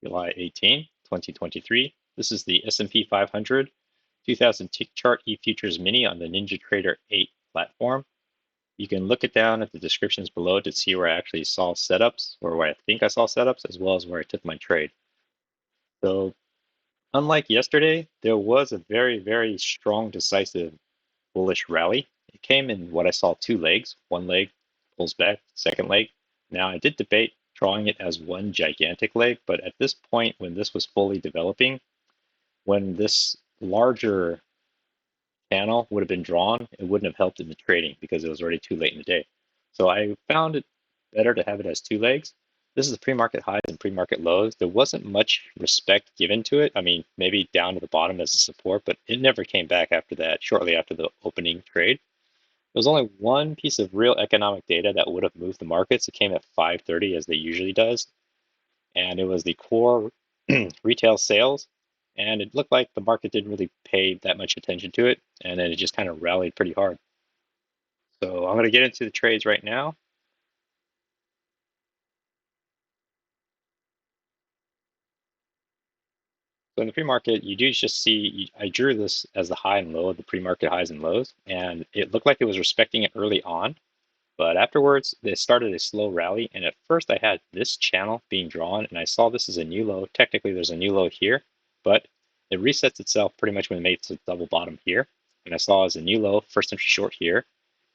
July 18, 2023. This is the S&P 500 2000 tick chart e-futures mini on the NinjaTrader 8 platform. You can look it down at the descriptions below to see where I actually saw setups, or where I think I saw setups, as well as where I took my trade. So unlike yesterday, there was a very, very strong, decisive bullish rally. It came in what I saw two legs. One leg pulls back, second leg. Now I did debate drawing it as one gigantic leg, but at this point, when this was fully developing, when this larger channel would have been drawn, it wouldn't have helped in the trading because it was already too late in the day. So I found it better to have it as two legs. This is the pre-market highs and pre-market lows. There wasn't much respect given to it. I mean, maybe down to the bottom as a support, but it never came back after that, shortly after the opening trade. There was only one piece of real economic data that would have moved the markets. It came at 5:30 as they usually does, and it was the core retail sales. And it looked like the market didn't really pay that much attention to it, and then it just kind of rallied pretty hard. So I'm going to get into the trades right now. So in the pre-market, you do just see, I drew this as the high and low of the pre-market highs and lows, and it looked like it was respecting it early on. But afterwards, they started a slow rally. And at first I had this channel being drawn and I saw this as a new low. Technically there's a new low here, but it resets itself pretty much when it makes a double bottom here. And I saw as a new low, first entry short here,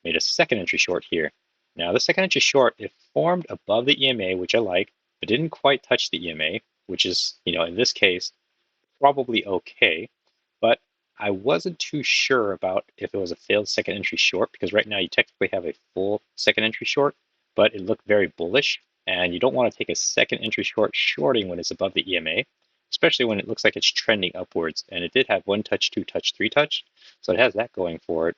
made a second entry short here. Now the second entry short, it formed above the EMA, which I like, but didn't quite touch the EMA, which is, in this case, probably okay. But I wasn't too sure about if it was a failed second entry short, because right now you technically have a full second entry short, but it looked very bullish. And you don't want to take a second entry short shorting when it's above the EMA, especially when it looks like it's trending upwards. And it did have one touch, two touch, three touch. So it has that going for it.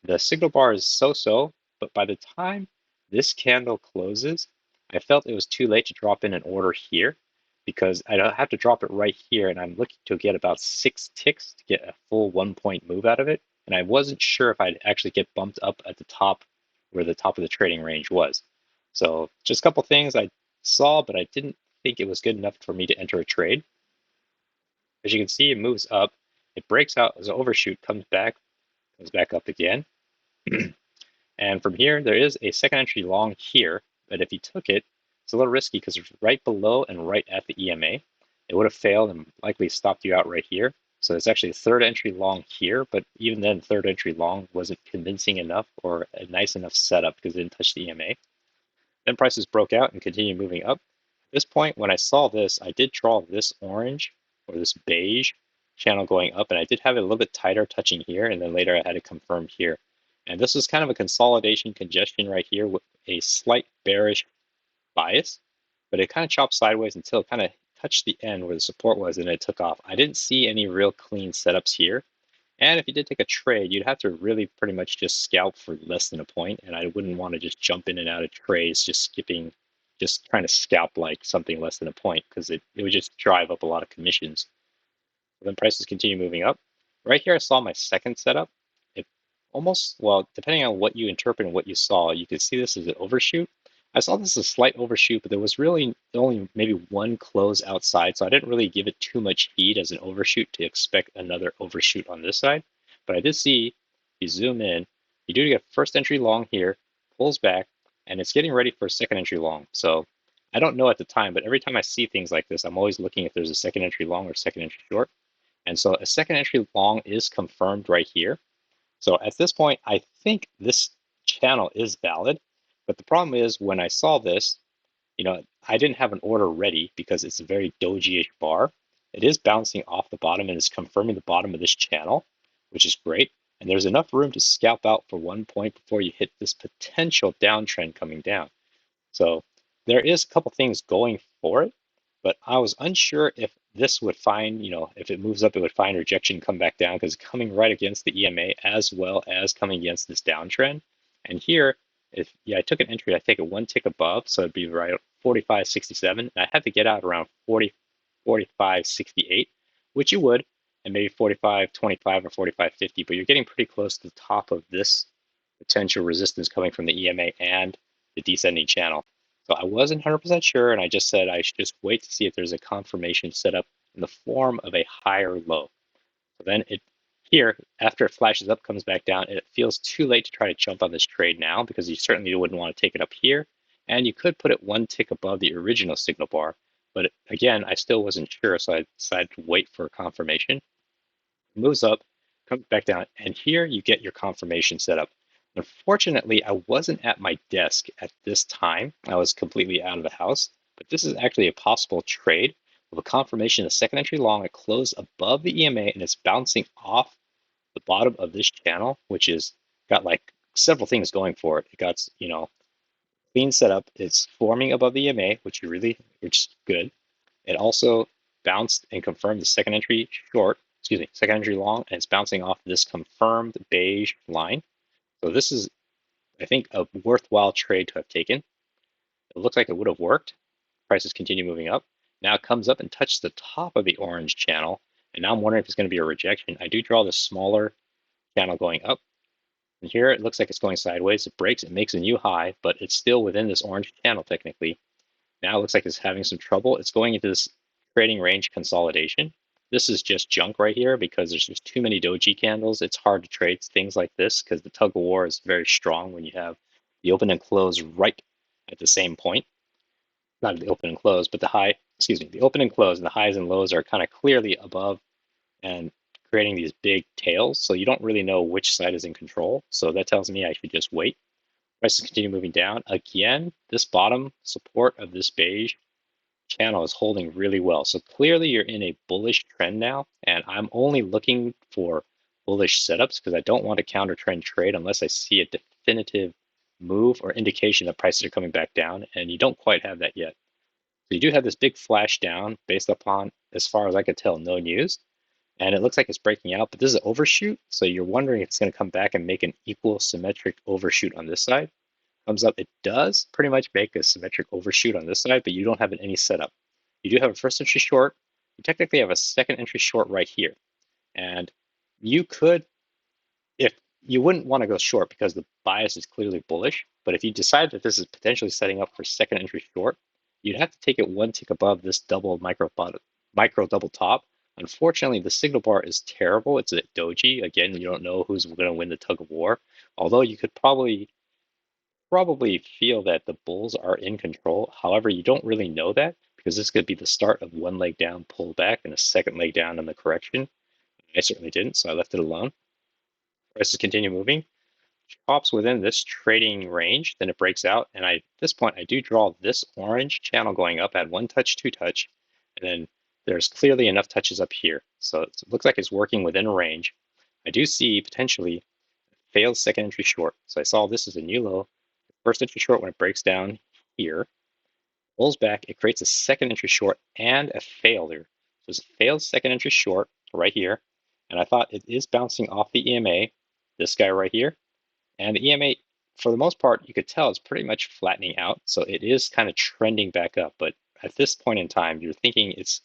The signal bar is so-so, but by the time this candle closes, I felt it was too late to drop in an order here, because I don't have to drop it right here, and I'm looking to get about 6 ticks to get a full 1 point move out of it. And I wasn't sure if I'd actually get bumped up at the top where the top of the trading range was. So just a couple things I saw, but I didn't think it was good enough for me to enter a trade. As you can see, it moves up, it breaks out as an overshoot, comes back up again. And from here, there is a second entry long here, but if you took it, it's a little risky because it's right below and right at the EMA. It would have failed and likely stopped you out right here. So it's actually a third entry long here, but even then, third entry long wasn't convincing enough or a nice enough setup because it didn't touch the EMA. Then prices broke out and continued moving up. At this point, when I saw this, I did draw this orange or this beige channel going up, and I did have it a little bit tighter touching here, and then later I had it confirmed here. And this was kind of a consolidation congestion right here with a slight bearish bias, but it kind of chopped sideways until it kind of touched the end where the support was and it took off. I didn't see any real clean setups here. And if you did take a trade, you'd have to really pretty much just scalp for less than a point. And I wouldn't want to just jump in and out of trades, just trying to scalp like something less than a point, because it would just drive up a lot of commissions. So then prices continue moving up. Right here, I saw my second setup. It almost, well, depending on what you interpret and what you saw, you could see this as an overshoot. I saw this as a slight overshoot, but there was really only maybe one close outside, so I didn't really give it too much heed as an overshoot to expect another overshoot on this side. But I did see, if you zoom in, you do get first entry long here, pulls back, and it's getting ready for a second entry long. So I don't know at the time, but every time I see things like this, I'm always looking if there's a second entry long or second entry short. And so a second entry long is confirmed right here. So at this point, I think this channel is valid. But the problem is when I saw this, I didn't have an order ready because it's a very doji-ish bar. It is bouncing off the bottom and is confirming the bottom of this channel, which is great. And there's enough room to scalp out for 1 point before you hit this potential downtrend coming down. So there is a couple things going for it, but I was unsure if this would find, if it moves up, it would find rejection, come back down, because it's coming right against the EMA as well as coming against this downtrend. And here, I took an entry, I take it one tick above, so it'd be right at 45.67. And I had to get out around 45.68, which you would, and maybe 45.25 or 45.50, but you're getting pretty close to the top of this potential resistance coming from the EMA and the descending channel. So I wasn't 100% sure, and I just said I should just wait to see if there's a confirmation set up in the form of a higher low. So then it here, after it flashes up, comes back down, and it feels too late to try to jump on this trade now because you certainly wouldn't want to take it up here. And you could put it one tick above the original signal bar. But again, I still wasn't sure, so I decided to wait for a confirmation. It moves up, comes back down, and here you get your confirmation set up. Unfortunately, I wasn't at my desk at this time. I was completely out of the house, but this is actually a possible trade with a confirmation of second entry long. It closed above the EMA and it's bouncing off the bottom of this channel, which is got like several things going for it. It got, clean setup. It's forming above the EMA, which is good. It also bounced and confirmed the second entry second entry long, and it's bouncing off this confirmed beige line. So this is, I think, a worthwhile trade to have taken. It looks like it would have worked. Prices continue moving up. Now it comes up and touches the top of the orange channel, and now I'm wondering if it's going to be a rejection. I do draw the smaller channel going up, and here it looks like it's going sideways. It breaks, it makes a new high, but it's still within this orange channel technically. Now it looks like it's having some trouble. It's going into this trading range consolidation. This is just junk right here because there's just too many doji candles. It's hard to trade things like this because the tug of war is very strong when you have the open and close right at the same point. Not the open and close, but the open and close and the highs and lows are kind of clearly above and creating these big tails. So you don't really know which side is in control. So that tells me I should just wait. Prices continue moving down. Again, this bottom support of this beige channel is holding really well. So clearly you're in a bullish trend now, and I'm only looking for bullish setups because I don't want to counter trend trade unless I see a definitive move or indication that prices are coming back down, and you don't quite have that yet. So you do have this big flash down based upon, as far as I could tell, no news. And it looks like it's breaking out, but this is an overshoot. So you're wondering if it's going to come back and make an equal symmetric overshoot on this side. Comes up, it does pretty much make a symmetric overshoot on this side, but you don't have any setup. You do have a first entry short. You technically have a second entry short right here. And you could, if you wouldn't want to go short because the bias is clearly bullish, but if you decide that this is potentially setting up for second entry short, you'd have to take it one tick above this double micro double top. Unfortunately, the signal bar is terrible. It's a doji. Again, you don't know who's going to win the tug of war. Although you could probably feel that the bulls are in control. However, you don't really know that because this could be the start of one leg down, pull back, and a second leg down in the correction. I certainly didn't, so I left it alone. Prices continue moving. Chops within this trading range, then it breaks out. And at this point, I do draw this orange channel going up at one touch, two touch, and then there's clearly enough touches up here. So it looks like it's working within a range. I do see potentially failed second entry short. So I saw this as a new low. First entry short when it breaks down here, pulls back, it creates a second entry short and a failure. So it's a failed second entry short right here. And I thought it is bouncing off the EMA, this guy right here. And the EMA, for the most part, you could tell it's pretty much flattening out. So it is kind of trending back up. But at this point in time, you're thinking it's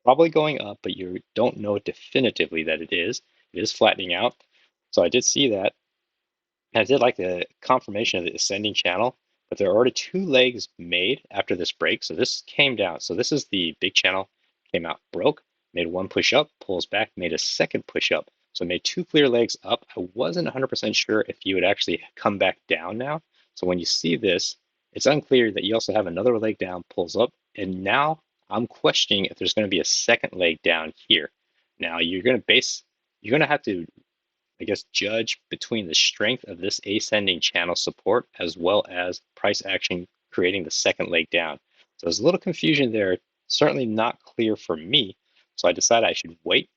probably going up, but you don't know definitively that it is. It is flattening out. So I did see that. And I did like the confirmation of the ascending channel, but there are already two legs made after this break. So this came down. So this is the big channel, came out, broke, made one push up, pulls back, made a second push up. So it made two clear legs up. I wasn't 100% sure if you would actually come back down now. So when you see this, it's unclear that you also have another leg down, pulls up. And now I'm questioning if there's going to be a second leg down here. Now you're going to have to, I guess, judge between the strength of this ascending channel support as well as price action creating the second leg down. So there's a little confusion there, certainly not clear for me. So I decided I should wait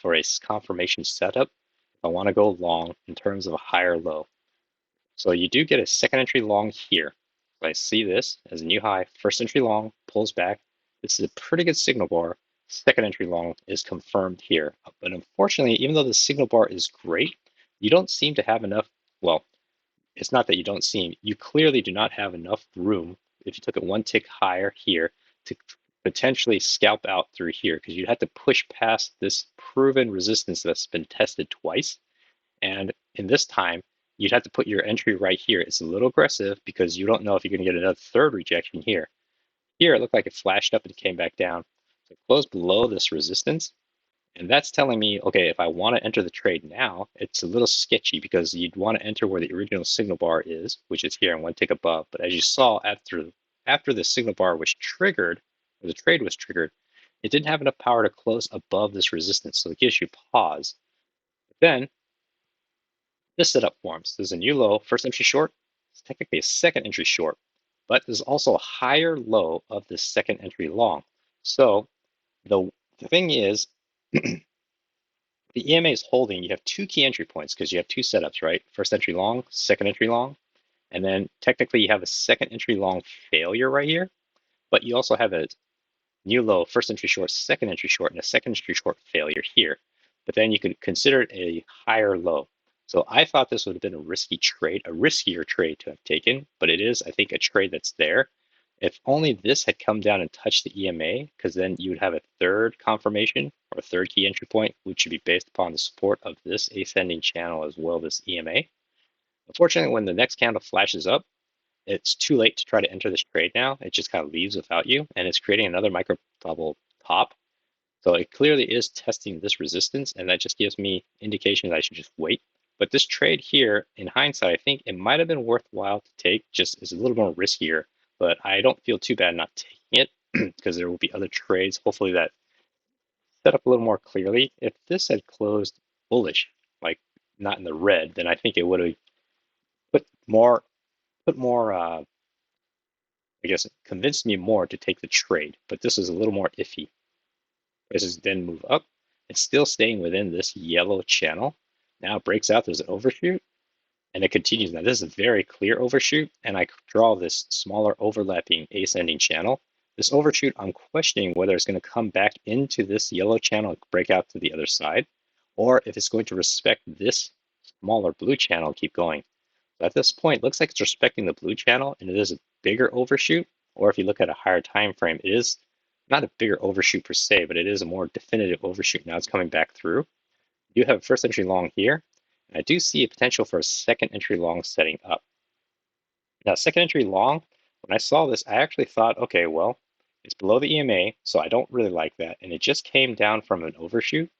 for a confirmation setup if I want to go long in terms of a higher low. So you do get a second entry long here. So I see this as a new high, first entry long, pulls back. This is a pretty good signal bar. Second entry long is confirmed here. But unfortunately, even though the signal bar is great, you don't seem to have enough, well, it's not that you don't seem, you clearly do not have enough room if you took it one tick higher here to potentially scalp out through here because you'd have to push past this proven resistance that's been tested twice. And in this time, you'd have to put your entry right here. It's a little aggressive because you don't know if you're going to get another third rejection here. Here, it looked like it flashed up and came back down. So it closed below this resistance. And that's telling me, okay, if I want to enter the trade now, it's a little sketchy because you'd want to enter where the original signal bar is, which is here and one tick above. But as you saw, after the signal bar was triggered, or the trade was triggered, it didn't have enough power to close above this resistance. So it gives you pause. But then this setup forms. There's a new low, first entry short. It's technically a second entry short, but there's also a higher low of this second entry long. So the thing is, the EMA is holding. You have two key entry points because you have two setups, right? First entry long, second entry long. And then technically you have a second entry long failure right here, but you also have a new low, first entry short, second entry short, and a second entry short failure here. But then you could consider it a higher low. So I thought this would have been a risky trade, a riskier trade to have taken, but it is, I think, a trade that's there. If only this had come down and touched the EMA, because then you would have a third confirmation or a third key entry point, which should be based upon the support of this ascending channel as well as this EMA. Unfortunately, when the next candle flashes up, it's too late to try to enter this trade now. It just kind of leaves without you, and it's creating another micro bubble top. So it clearly is testing this resistance, and that just gives me indication that I should just wait. But this trade here, in hindsight, I think it might have been worthwhile to take, just is a little more riskier, but I don't feel too bad not taking it because there will be other trades, hopefully that set up a little more clearly. If this had closed bullish, like not in the red, then I think it would have put more, I guess, convinced me more to take the trade, but this is a little more iffy. Prices then move up. It's still staying within this yellow channel. Now it breaks out, there's an overshoot, and it continues. Now this is a very clear overshoot, and I draw this smaller overlapping ascending channel. This overshoot, I'm questioning whether it's going to come back into this yellow channel and break out to the other side, or if it's going to respect this smaller blue channel and keep going. So at this point, it looks like it's respecting the blue channel, and it is a bigger overshoot, or if you look at a higher time frame, it is not a bigger overshoot per se, but it is a more definitive overshoot. Now it's coming back through. You have a first entry long here. And I do see a potential for a second entry long setting up. Now, second entry long, when I saw this, I actually thought, okay, well, it's below the EMA, so I don't really like that. And it just came down from an overshoot.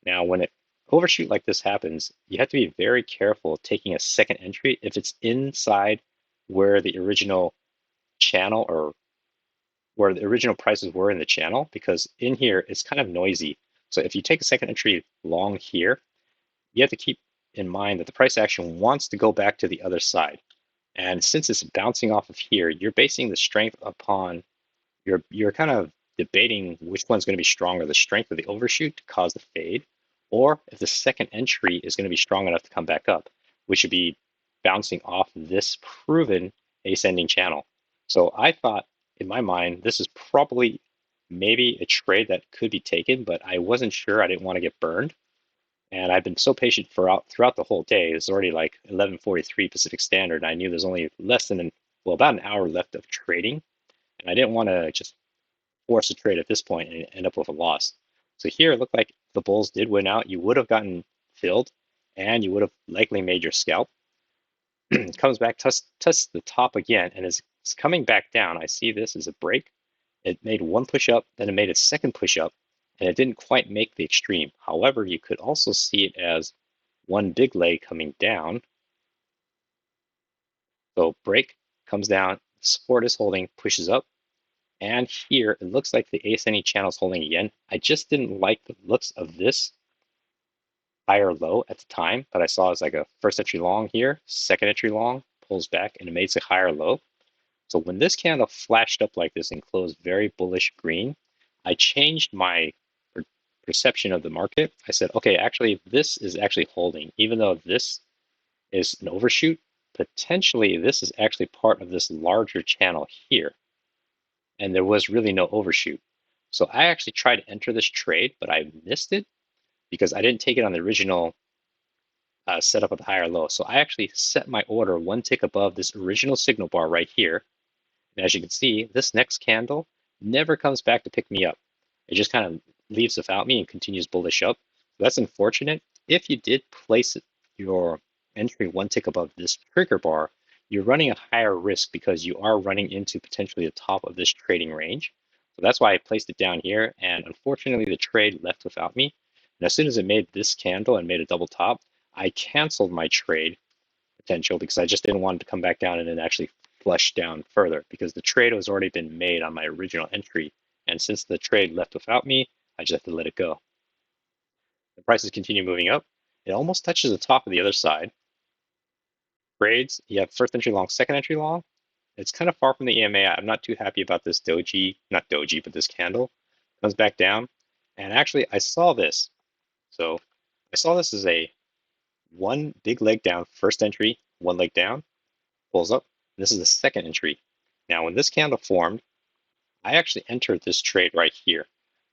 Now, when an overshoot like this happens, you have to be very careful taking a second entry if it's inside where the original channel or where the original prices were in the channel, because in here it's kind of noisy. So if you take a second entry long here, you have to keep in mind that the price action wants to go back to the other side. And since it's bouncing off of here, you're basing the strength upon, you're kind of debating which one's going to be stronger, the strength of the overshoot to cause the fade, or if the second entry is going to be strong enough to come back up, which should be bouncing off this proven ascending channel. So I thought, in my mind, this is probably maybe a trade that could be taken, but I wasn't sure. I didn't want to get burned. And I've been so patient throughout the whole day. It's already like 11:43 Pacific Standard. I knew there's only about an hour left of trading. And I didn't want to just force a trade at this point and end up with a loss. So here it looked like the bulls did win out. You would have gotten filled and you would have likely made your scalp. It comes back, tests the top again, and it's coming back down. I see this as a break. It made one push up, then it made a second push up, and it didn't quite make the extreme. However, you could also see it as one big leg coming down. So break, comes down, support is holding, pushes up, and here it looks like the ascending channel is holding again. I just didn't like the looks of this higher low at the time, but I saw as like a first entry long here, second entry long, pulls back, and it makes a higher low. So when this candle flashed up like this and closed very bullish green, I changed my perception of the market. I said, okay, actually, this is actually holding. Even though this is an overshoot, potentially this is actually part of this larger channel here. And there was really no overshoot. So I actually tried to enter this trade, but I missed it because I didn't take it on the original setup of the higher low. So I actually set my order one tick above this original signal bar right here. And as you can see, this next candle never comes back to pick me up. It just kind of leaves without me and continues bullish up. So that's unfortunate. If you did place your entry one tick above this trigger bar, you're running a higher risk because you are running into potentially the top of this trading range. So that's why I placed it down here. And unfortunately, the trade left without me. And as soon as it made this candle and made a double top, I canceled my trade potential because I just didn't want it to come back down and then actually flush down further because the trade has already been made on my original entry. And since the trade left without me, I just have to let it go. The prices continue moving up. It almost touches the top of the other side. Trades, you have first entry long, second entry long. It's kind of far from the EMA. I'm not too happy about this doji, not doji, but this candle. Comes back down. And actually, I saw this. So I saw this as a one big leg down, first entry, one leg down, pulls up. This is the second entry. Now, when this candle formed, I actually entered this trade right here.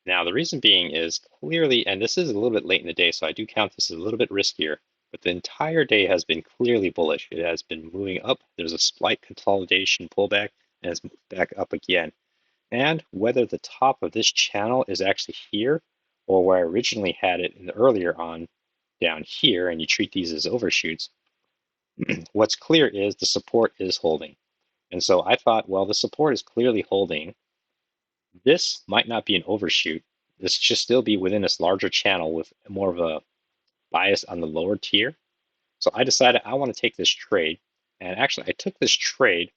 Now, the reason being is clearly, and this is a little bit late in the day, so I do count this as a little bit riskier, but the entire day has been clearly bullish. It has been moving up. There's a slight consolidation pullback, and it's moved back up again. And whether the top of this channel is actually here, or where I originally had it in the earlier on down here, and you treat these as overshoots, what's clear is the support is holding. And so I thought, well, the support is clearly holding. This might not be an overshoot. This should still be within this larger channel with more of a bias on the lower tier. So I decided I want to take this trade. And actually, I took this trade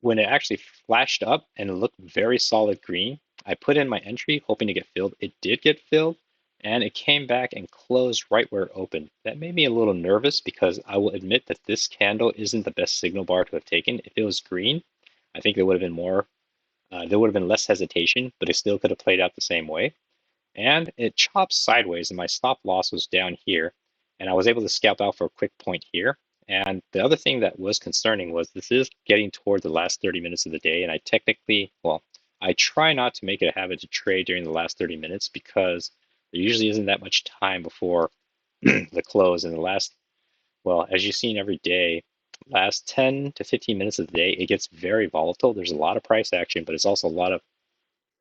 when it actually flashed up and it looked very solid green. I put in my entry hoping to get filled. It did get filled and it came back and closed right where it opened. That made me a little nervous because I will admit that this candle isn't the best signal bar to have taken. If it was green, I think there would have been more. There would have been less hesitation, but it still could have played out the same way. And it chopped sideways, and my stop loss was down here. And I was able to scalp out for a quick point here. And the other thing that was concerning was this is getting toward the last 30 minutes of the day. And I technically, well, I try not to make it a habit to trade during the last 30 minutes because there usually isn't that much time before the close. And the last, well, as you've seen every day, last 10 to 15 minutes of the day, it gets very volatile. There's a lot of price action, but it's also a lot of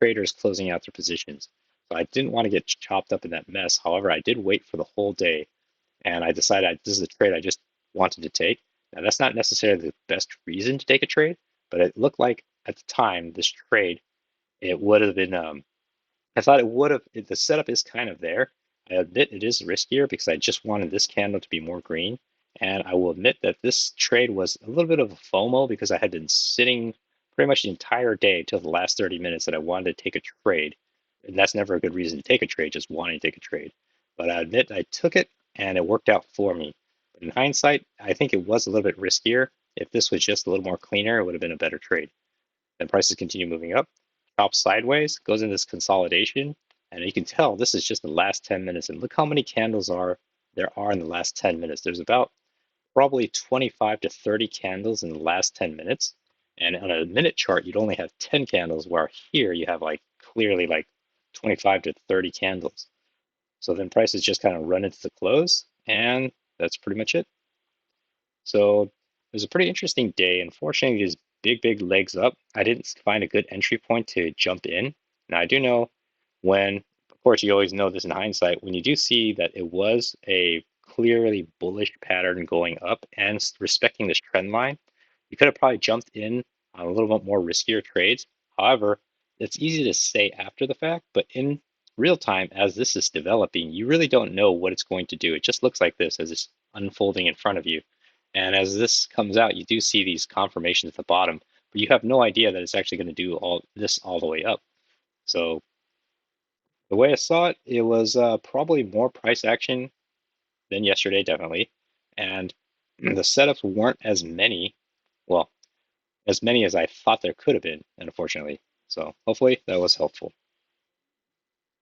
traders closing out their positions. So I didn't want to get chopped up in that mess. However, I did wait for the whole day and I decided this is a trade I just wanted to take. Now, that's not necessarily the best reason to take a trade, but it looked like at the time, this trade, it would have been, I thought it would have, the setup is kind of there. I admit it is riskier because I just wanted this candle to be more green. And I will admit that this trade was a little bit of a FOMO because I had been sitting pretty much the entire day till the last 30 minutes that I wanted to take a trade. And that's never a good reason to take a trade, just wanting to take a trade. But I admit I took it and it worked out for me. But in hindsight, I think it was a little bit riskier. If this was just a little more cleaner, it would have been a better trade. Then prices continue moving up, chops sideways, goes into this consolidation, and you can tell this is just the last 10 minutes. And look how many candles there are in the last 10 minutes. There's about probably 25 to 30 candles in the last 10 minutes. And on a minute chart, you'd only have 10 candles, where here you have like clearly like 25 to 30 candles. So then prices just kind of run into the close, and that's pretty much it. So it was a pretty interesting day. Unfortunately, these big legs up, I didn't find a good entry point to jump in. Now, I do know when, of course, you always know this in hindsight, when you do see that it was a clearly bullish pattern going up and respecting this trend line, you could have probably jumped in on a little bit more riskier trades. However, it's easy to say after the fact, but in real time, as this is developing, you really don't know what it's going to do. It just looks like this as it's unfolding in front of you. And as this comes out, you do see these confirmations at the bottom, but you have no idea that it's actually going to do all this all the way up. So the way I saw it, it was probably more price action than yesterday, definitely. And the setups weren't as many, well, as many as I thought there could have been, unfortunately. So hopefully that was helpful.